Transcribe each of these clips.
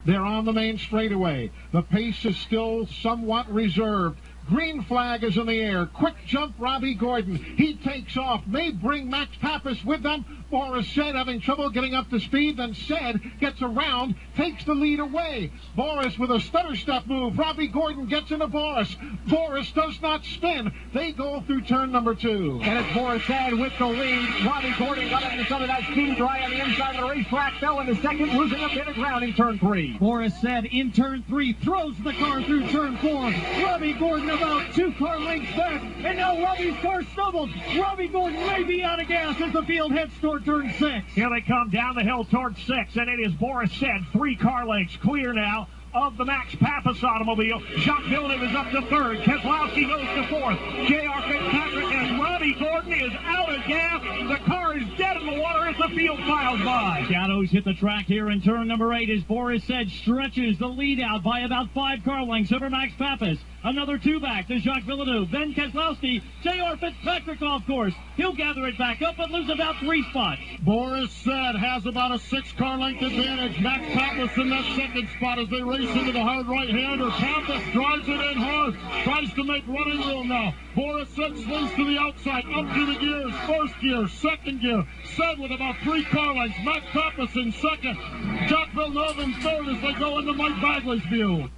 They're on the main straightaway. The pace is still somewhat reserved. Green flag is in the air. Quick jump, Robbie Gordon. He takes off. May bring Max Pappas with them. Boris Said having trouble getting up to speed. Then Said gets around, takes the lead away. Boris with a stutter step move. Robbie Gordon gets into Boris. Boris does not spin. They go through turn number 2. And it's Boris Said with the lead. Robbie Gordon got into some of that speed dry on the inside of the racetrack. Fell in the second, losing a bit of ground in turn 3. Boris Said in turn 3 throws the car through turn 4. Robbie Gordon about 2 car lengths back, and now Robbie's car stumbled. Robbie Gordon may be out of gas as the field heads toward turn 6. Here they come down the hill toward 6, and it is Boris Said, 3 car lengths clear now of the Max Pappas automobile. Jacques Villeneuve is up to 3rd. Keselowski goes to 4th. J.R. Fitzpatrick and Robbie Gordon is out of gas. The car is dead in the water as the field files by. Shadows hit the track here in turn number 8 as Boris Said stretches the lead out by about 5 car lengths over Max Pappas. Another 2 back to Jacques Villeneuve. Then Keselowski. J.R. Fitzpatrick off course. He'll gather it back up but lose about 3 spots. Boris Said has about a 6 car length advantage. Max Pappas in that 2nd spot as they race into the hard right-hander. Pappas drives it in hard. Tries to make running room now. Boris Said swings to the outside. Up through the gears. 1st gear. 2nd gear. Said with about 3 car lengths. Max Pappas in 2nd. Jacques Villeneuve in 3rd as they go into Mike Bagley's view.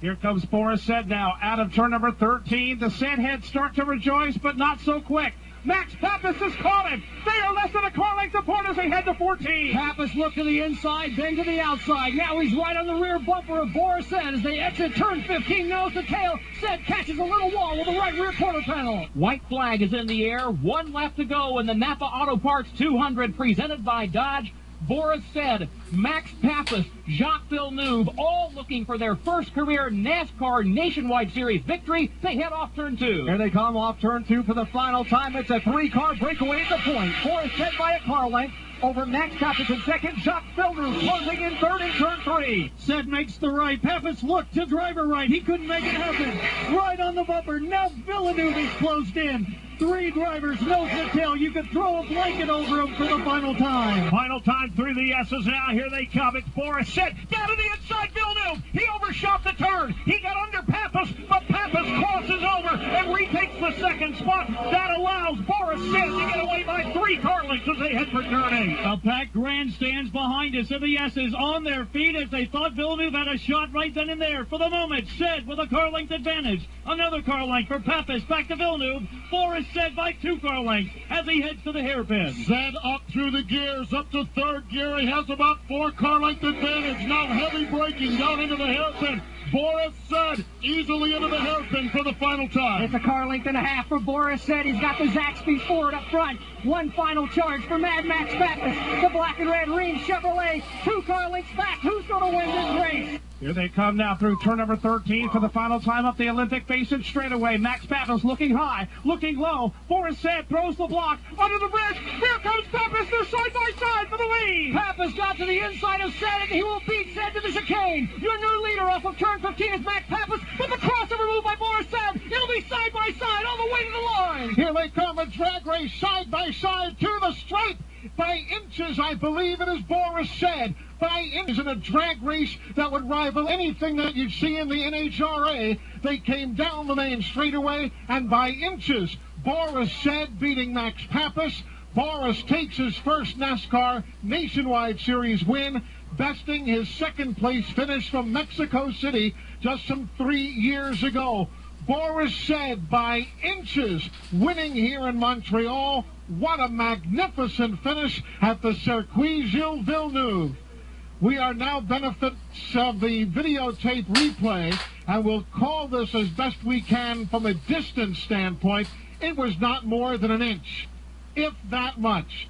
Here comes Boris Said now out of turn number 13. The Said heads start to rejoice, but not so quick. Max Pappas has caught him. They are less than a car length apart as they head to 14. Pappas looked to the inside, then to the outside. Now he's right on the rear bumper of Boris Said as they exit turn 15, nose to tail. Said catches a little wall with the right rear quarter panel. White flag is in the air. 1 left to go in the Napa Auto Parts 200 presented by Dodge. Boris Said, Max Pappas, Jacques Villeneuve, all looking for their first career NASCAR Nationwide Series victory. They head off turn 2. Here they come off turn 2 for the final time. It's a 3-car breakaway at the point. Boris Said by a car length over Max Pappas in 2nd. Jacques Villeneuve closing in 3rd in turn 3. Said makes the right. Pappas looked to driver right. He couldn't make it happen. Right on the bumper. Now Villeneuve is closed in. 3 drivers, nose to tail. You could throw a blanket over them for the final time. Final time through the S's now. Here they come. It's Boris Said. Down to the inside, Villeneuve. He overshot the turn. He got under Pappas, but Pappas crosses over and retakes the 2nd spot. That allows Boris Said to get away by 3 car lengths as they head for turn 8. A packed grandstands behind us, and the S's on their feet as they thought Villeneuve had a shot right then and there. For the moment, Said with a car length advantage. Another car length for Pappas. Back to Villeneuve. Boris Said by 2 car lengths as he heads to the hairpin. Said up through the gears, up to 3rd gear. He has about 4 car length advantage. Now heavy braking down into the hairpin. Boris Said easily into the hairpin for the final time. It's a car length and a half for Boris Said. He's got the Zaxby's Ford up front. 1 final charge for Mad Max Pappas. The black and red Reen Chevrolet. 2 car lengths back. Who's going to win this race? Here they come now through turn number 13 for the final time up the Olympic Basin straightaway. Max Pappas looking high, looking low. Boris Said throws the block under the bridge. Here comes Pappas. They're side by side for the lead. Pappas got to the inside of Said, and he will beat Said to the chicane. Your new leader off of turn 15 is Max Pappas, but the crossover move by Boris Said. It'll be side by side all the way to the line. Here they come, a drag race side by side to the stripe. By inches, I believe it is Boris Said. By inches in a drag race that would rival anything that you'd see in the NHRA. They came down the main straightaway, and by inches, Boris Said beating Max Pappas. Boris takes his first NASCAR Nationwide Series win, besting his 2nd place finish from Mexico City just some 3 years ago. Boris Said by inches winning here in Montreal. What a magnificent finish at the Circuit Gilles Villeneuve. We are now benefits of the videotape replay, and we'll call this as best we can from a distance standpoint. It was not more than an inch, if that much.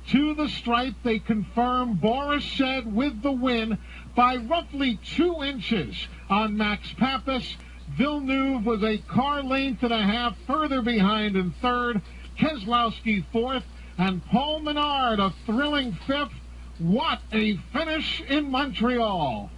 To the stripe, they confirm Boris Said with the win by roughly 2 inches on Max Pappas. Villeneuve was a car length and a half further behind in 3rd. Keselowski 4th, and Paul Menard a thrilling 5th. What a finish in Montreal.